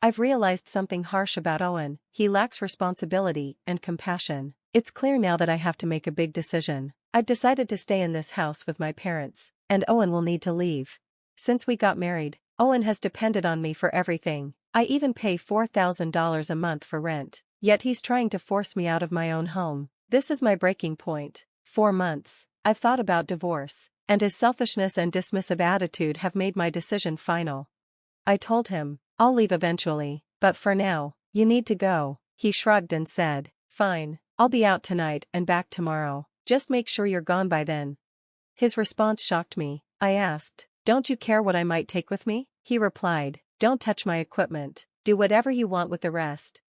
I've realized something harsh about Owen. He lacks responsibility and compassion. It's clear now that I have to make a big decision. I've decided to stay in this house with my parents, and Owen will need to leave. Since we got married, Owen has depended on me for everything. I even pay $4,000 a month for rent, yet he's trying to force me out of my own home. This is my breaking point. 4 months. I've thought about divorce, and his selfishness and dismissive attitude have made my decision final. I told him, I'll leave eventually, but for now, you need to go. He shrugged and said, fine, I'll be out tonight and back tomorrow. Just make sure you're gone by then. His response shocked me. I asked, don't you care what I might take with me? He replied, don't touch my equipment. Do whatever you want with the rest.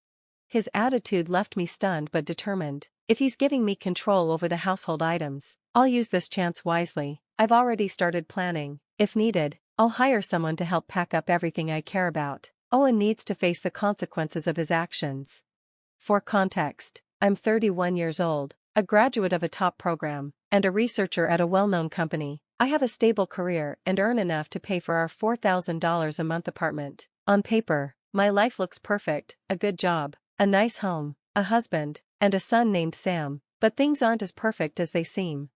His attitude left me stunned but determined. If he's giving me control over the household items, I'll use this chance wisely. I've already started planning. If needed, I'll hire someone to help pack up everything I care about. Owen needs to face the consequences of his actions. For context, I'm 31 years old, a graduate of a top program, and a researcher at a well-known company. I have a stable career and earn enough to pay for our $4,000 a month apartment. On paper, my life looks perfect: a good job, a nice home, a husband, and a son named Sam, but things aren't as perfect as they seem.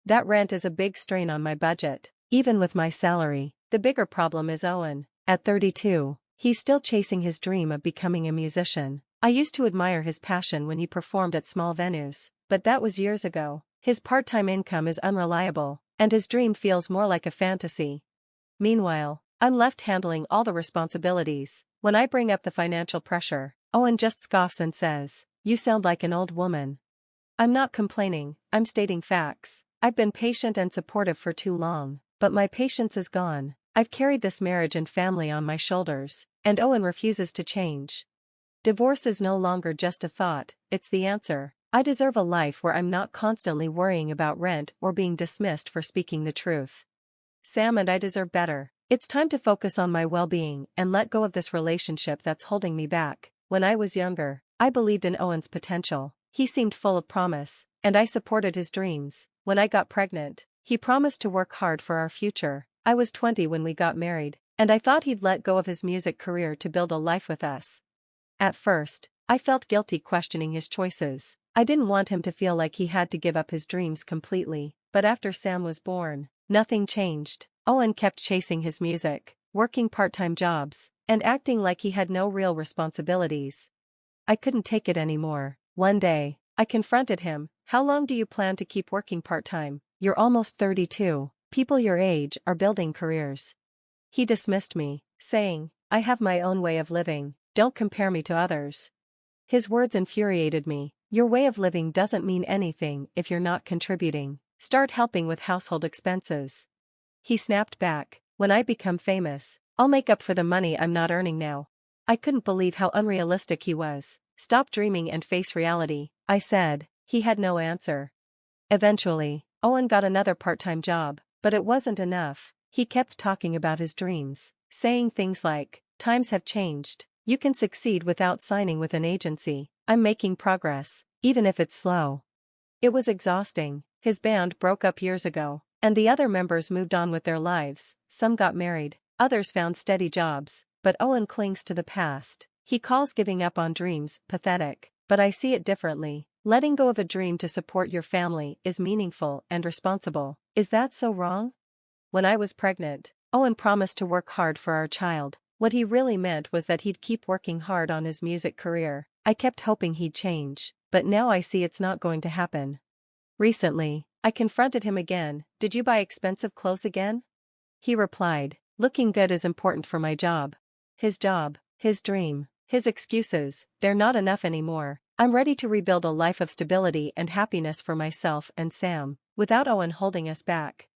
That rent is a big strain on my budget, even with my salary. The bigger problem is Owen. At 32, he's still chasing his dream of becoming a musician. I used to admire his passion when he performed at small venues, but that was years ago. His part-time income is unreliable, and his dream feels more like a fantasy. Meanwhile, I'm left handling all the responsibilities. When I bring up the financial pressure, Owen just scoffs and says, you sound like an old woman. I'm not complaining, I'm stating facts. I've been patient and supportive for too long, but my patience is gone. I've carried this marriage and family on my shoulders, and Owen refuses to change. Divorce is no longer just a thought, it's the answer. I deserve a life where I'm not constantly worrying about rent or being dismissed for speaking the truth. Sam and I deserve better. It's time to focus on my well-being and let go of this relationship that's holding me back. When I was younger, I believed in Owen's potential. He seemed full of promise, and I supported his dreams. When I got pregnant, he promised to work hard for our future. I was 20 when we got married, and I thought he'd let go of his music career to build a life with us. At first, I felt guilty questioning his choices. I didn't want him to feel like he had to give up his dreams completely, but after Sam was born, nothing changed. Owen kept chasing his music, working part-time jobs, and acting like he had no real responsibilities. I couldn't take it anymore. One day, I confronted him. How long do you plan to keep working part-time? You're almost 32. People your age are building careers. He dismissed me, saying, I have my own way of living. Don't compare me to others. His words infuriated me. Your way of living doesn't mean anything if you're not contributing. Start helping with household expenses. He snapped back, when I become famous, I'll make up for the money I'm not earning now. I couldn't believe how unrealistic he was. Stop dreaming and face reality, I said. He had no answer. Eventually, Owen got another part-time job, but it wasn't enough. He kept talking about his dreams, saying things like, times have changed. You can succeed without signing with an agency. I'm making progress, even if it's slow. It was exhausting. His band broke up years ago, and the other members moved on with their lives. Some got married, others found steady jobs, but Owen clings to the past. He calls giving up on dreams pathetic, but I see it differently. Letting go of a dream to support your family is meaningful and responsible. Is that so wrong? When I was pregnant, Owen promised to work hard for our child. What he really meant was that he'd keep working hard on his music career. I kept hoping he'd change, but now I see it's not going to happen. Recently, I confronted him again. Did you buy expensive clothes again? He replied, looking good is important for my job. His job, his dream, his excuses, they're not enough anymore. I'm ready to rebuild a life of stability and happiness for myself and Sam, without Owen holding us back.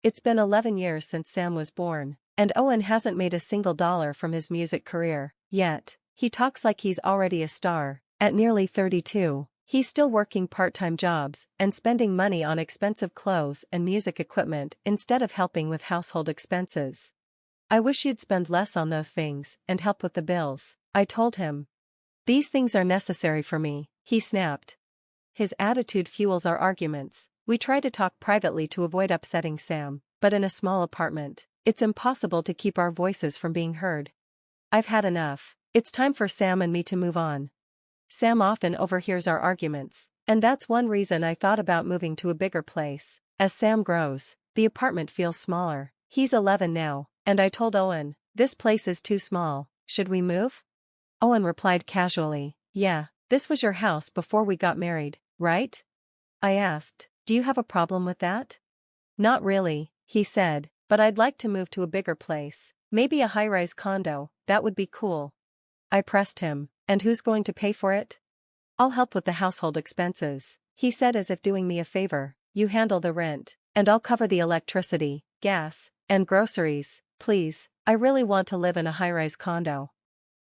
It's been 11 years since Sam was born, and Owen hasn't made a single dollar from his music career, yet. He talks like he's already a star. At nearly 32, he's still working part-time jobs and spending money on expensive clothes and music equipment instead of helping with household expenses. I wish you'd spend less on those things and help with the bills, I told him. These things are necessary for me, he snapped. His attitude fuels our arguments. We try to talk privately to avoid upsetting Sam, but in a small apartment, it's impossible to keep our voices from being heard. I've had enough. It's time for Sam and me to move on. Sam often overhears our arguments, and that's one reason I thought about moving to a bigger place. As Sam grows, the apartment feels smaller. He's 11 now, and I told Owen, this place is too small, should we move? Owen replied casually, yeah, this was your house before we got married, right? I asked, do you have a problem with that? Not really, he said, but I'd like to move to a bigger place, maybe a high-rise condo, that would be cool. I pressed him, and who's going to pay for it? I'll help with the household expenses, he said as if doing me a favor. You handle the rent, and I'll cover the electricity, gas, and groceries, please, I really want to live in a high-rise condo.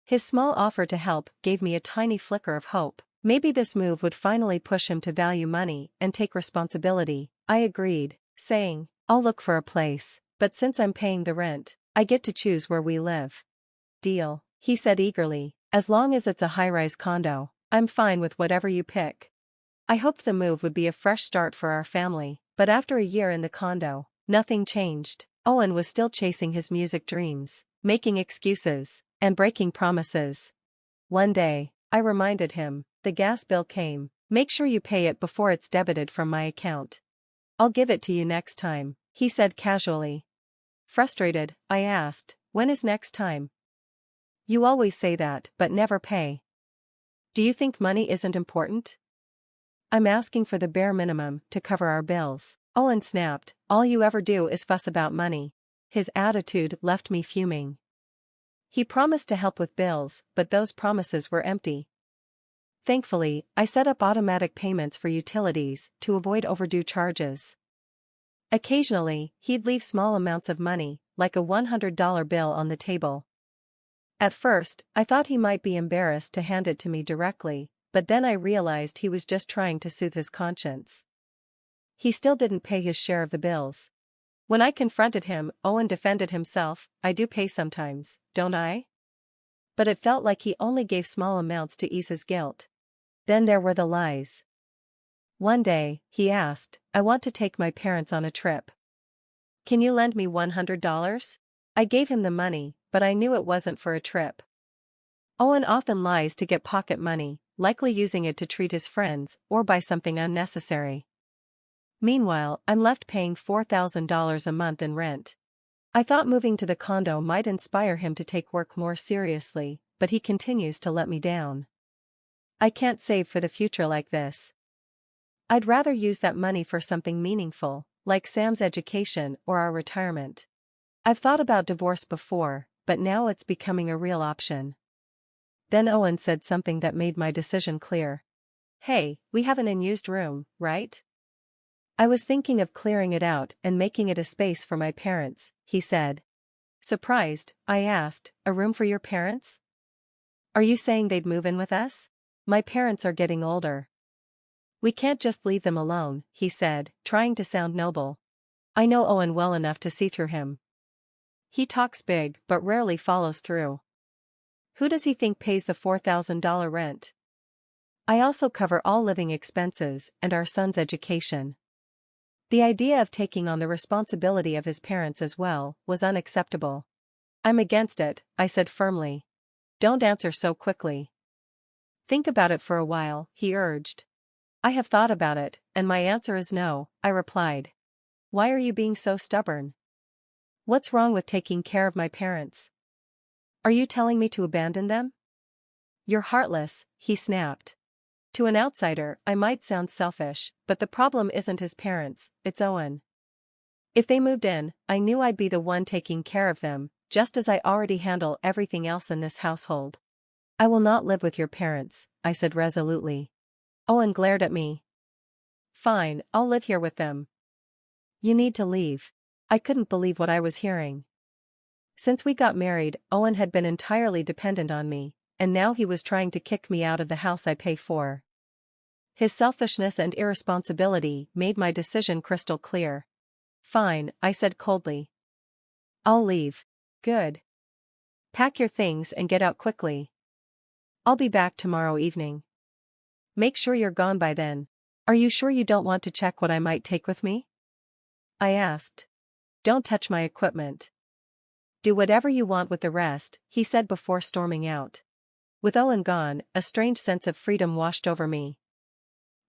His small offer to help gave me a tiny flicker of hope. Maybe this move would finally push him to value money and take responsibility. I agreed, saying, I'll look for a place, but since I'm paying the rent, I get to choose where we live. Deal, he said eagerly, as long as it's a high-rise condo, I'm fine with whatever you pick. I hoped the move would be a fresh start for our family, but after a year in the condo, nothing changed. Owen was still chasing his music dreams, making excuses, and breaking promises. One day, I reminded him, the gas bill came, make sure you pay it before it's debited from my account. I'll give it to you next time, he said casually. Frustrated, I asked, when is next time? You always say that, but never pay. Do you think money isn't important? I'm asking for the bare minimum to cover our bills. Owen snapped, all you ever do is fuss about money. His attitude left me fuming. He promised to help with bills, but those promises were empty. Thankfully, I set up automatic payments for utilities to avoid overdue charges. Occasionally, he'd leave small amounts of money, like a $100 bill on the table. At first, I thought he might be embarrassed to hand it to me directly, but then I realized he was just trying to soothe his conscience. He still didn't pay his share of the bills. When I confronted him, Owen defended himself, I do pay sometimes, don't I? But it felt like he only gave small amounts to ease his guilt. Then there were the lies. One day, he asked, I want to take my parents on a trip. Can you lend me $100? I gave him the money, but I knew it wasn't for a trip. Owen often lies to get pocket money, likely using it to treat his friends or buy something unnecessary. Meanwhile, I'm left paying $4,000 a month in rent. I thought moving to the condo might inspire him to take work more seriously, but he continues to let me down. I can't save for the future like this. I'd rather use that money for something meaningful, like Sam's education or our retirement. I've thought about divorce before, but now it's becoming a real option. Then Owen said something that made my decision clear. Hey, we have an unused room, right? I was thinking of clearing it out and making it a space for my parents, he said. Surprised, I asked, a room for your parents? Are you saying they'd move in with us? My parents are getting older. We can't just leave them alone, he said, trying to sound noble. I know Owen well enough to see through him. He talks big but rarely follows through. Who does he think pays the $4,000 rent? I also cover all living expenses and our son's education. The idea of taking on the responsibility of his parents as well was unacceptable. I'm against it, I said firmly. Don't answer so quickly. Think about it for a while, he urged. I have thought about it, and my answer is no, I replied. Why are you being so stubborn? What's wrong with taking care of my parents? Are you telling me to abandon them? You're heartless, he snapped. To an outsider, I might sound selfish, but the problem isn't his parents, it's Owen. If they moved in, I knew I'd be the one taking care of them, just as I already handle everything else in this household. I will not live with your parents, I said resolutely. Owen glared at me. Fine, I'll live here with them. You need to leave. I couldn't believe what I was hearing. Since we got married, Owen had been entirely dependent on me, and now he was trying to kick me out of the house I pay for. His selfishness and irresponsibility made my decision crystal clear. Fine, I said coldly. I'll leave. Good. Pack your things and get out quickly. I'll be back tomorrow evening. Make sure you're gone by then. Are you sure you don't want to check what I might take with me? I asked. Don't touch my equipment. Do whatever you want with the rest, he said before storming out. With Owen gone, a strange sense of freedom washed over me.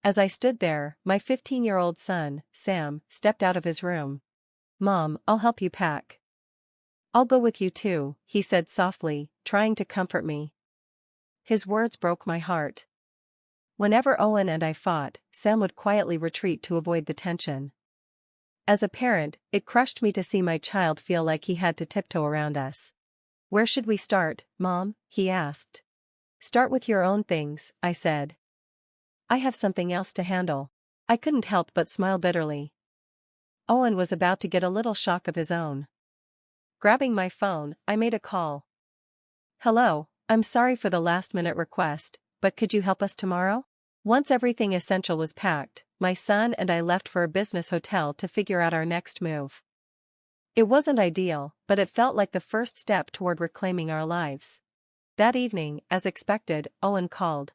As I stood there, my 15-year-old son, Sam, stepped out of his room. "Mom, I'll help you pack." "I'll go with you too," he said softly, trying to comfort me. His words broke my heart. Whenever Owen and I fought, Sam would quietly retreat to avoid the tension. As a parent, it crushed me to see my child feel like he had to tiptoe around us. "Where should we start, Mom?" he asked. "Start with your own things," I said. "I have something else to handle." I couldn't help but smile bitterly. Owen was about to get a little shock of his own. Grabbing my phone, I made a call. "Hello, I'm sorry for the last-minute request, but could you help us tomorrow?" Once everything essential was packed, my son and I left for a business hotel to figure out our next move. It wasn't ideal, but it felt like the first step toward reclaiming our lives. That evening, as expected, Owen called.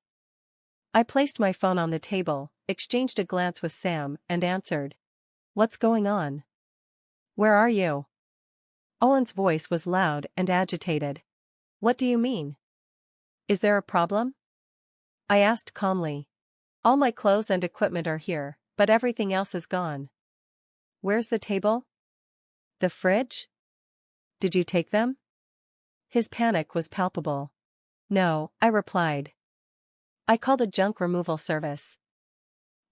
I placed my phone on the table, exchanged a glance with Sam, and answered. "What's going on? Where are you?" Owen's voice was loud and agitated. "What do you mean? Is there a problem?" I asked calmly. "All my clothes and equipment are here, but everything else is gone." "Where's the table? The fridge? Did you take them?" His panic was palpable. "No," I replied. "I called a junk removal service.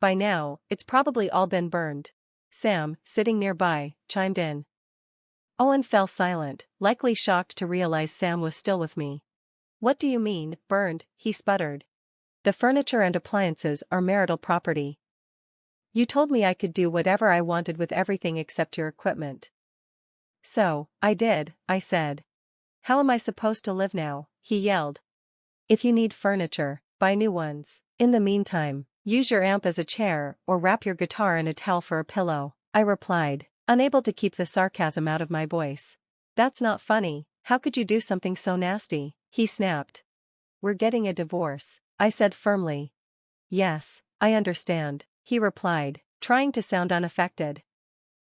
By now, it's probably all been burned." Sam, sitting nearby, chimed in. Owen fell silent, likely shocked to realize Sam was still with me. "What do you mean, burned?" he sputtered. "The furniture and appliances are marital property. You told me I could do whatever I wanted with everything except your equipment." "So, I did," I said. "How am I supposed to live now?" he yelled. "If you need furniture, buy new ones. In the meantime, use your amp as a chair or wrap your guitar in a towel for a pillow," I replied, unable to keep the sarcasm out of my voice. "That's not funny, how could you do something so nasty?" he snapped. "We're getting a divorce," I said firmly. "Yes, I understand," he replied, trying to sound unaffected.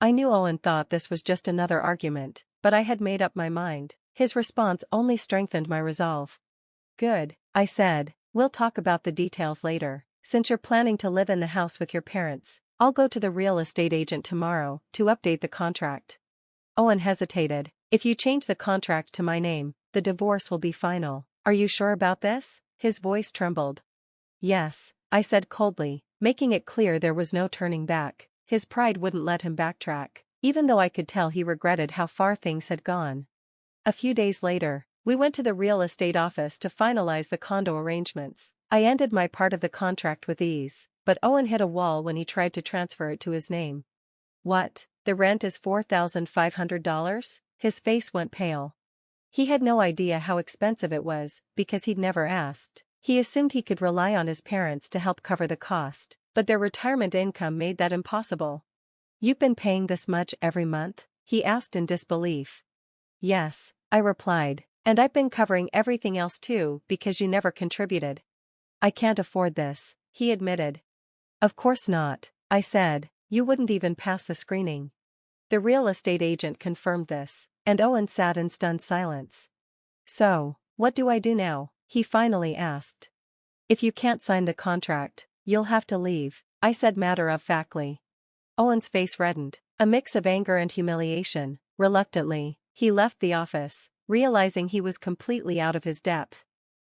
I knew Owen thought this was just another argument, but I had made up my mind. His response only strengthened my resolve. "Good," I said, "we'll talk about the details later. Since you're planning to live in the house with your parents, I'll go to the real estate agent tomorrow to update the contract." Owen hesitated. "If you change the contract to my name, the divorce will be final. Are you sure about this?" His voice trembled. "Yes," I said coldly, making it clear there was no turning back. His pride wouldn't let him backtrack, even though I could tell he regretted how far things had gone. A few days later, we went to the real estate office to finalize the condo arrangements. I ended my part of the contract with ease, but Owen hit a wall when he tried to transfer it to his name. "What, the rent is $4,500? His face went pale. He had no idea how expensive it was, because he'd never asked. He assumed he could rely on his parents to help cover the cost, but their retirement income made that impossible. "You've been paying this much every month?" he asked in disbelief. "Yes," I replied, "and I've been covering everything else too because you never contributed." "I can't afford this," he admitted. "Of course not," I said, "you wouldn't even pass the screening." The real estate agent confirmed this, and Owen sat in stunned silence. "So, what do I do now?" he finally asked. "If you can't sign the contract, you'll have to leave," I said matter-of-factly. Owen's face reddened, a mix of anger and humiliation. Reluctantly, he left the office, realizing he was completely out of his depth.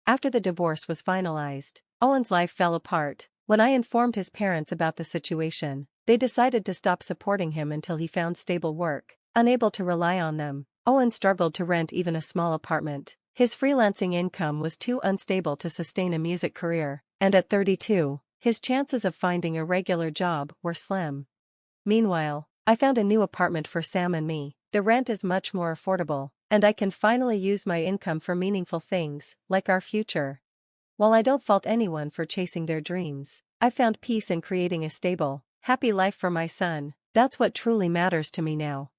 After the divorce was finalized, Owen's life fell apart. When I informed his parents about the situation, they decided to stop supporting him until he found stable work. Unable to rely on them, Owen struggled to rent even a small apartment. His freelancing income was too unstable to sustain a music career, and at 32, his chances of finding a regular job were slim. Meanwhile, I found a new apartment for Sam and me. The rent is much more affordable, and I can finally use my income for meaningful things, like our future. While I don't fault anyone for chasing their dreams, I found peace in creating a stable, happy life for my son. That's what truly matters to me now.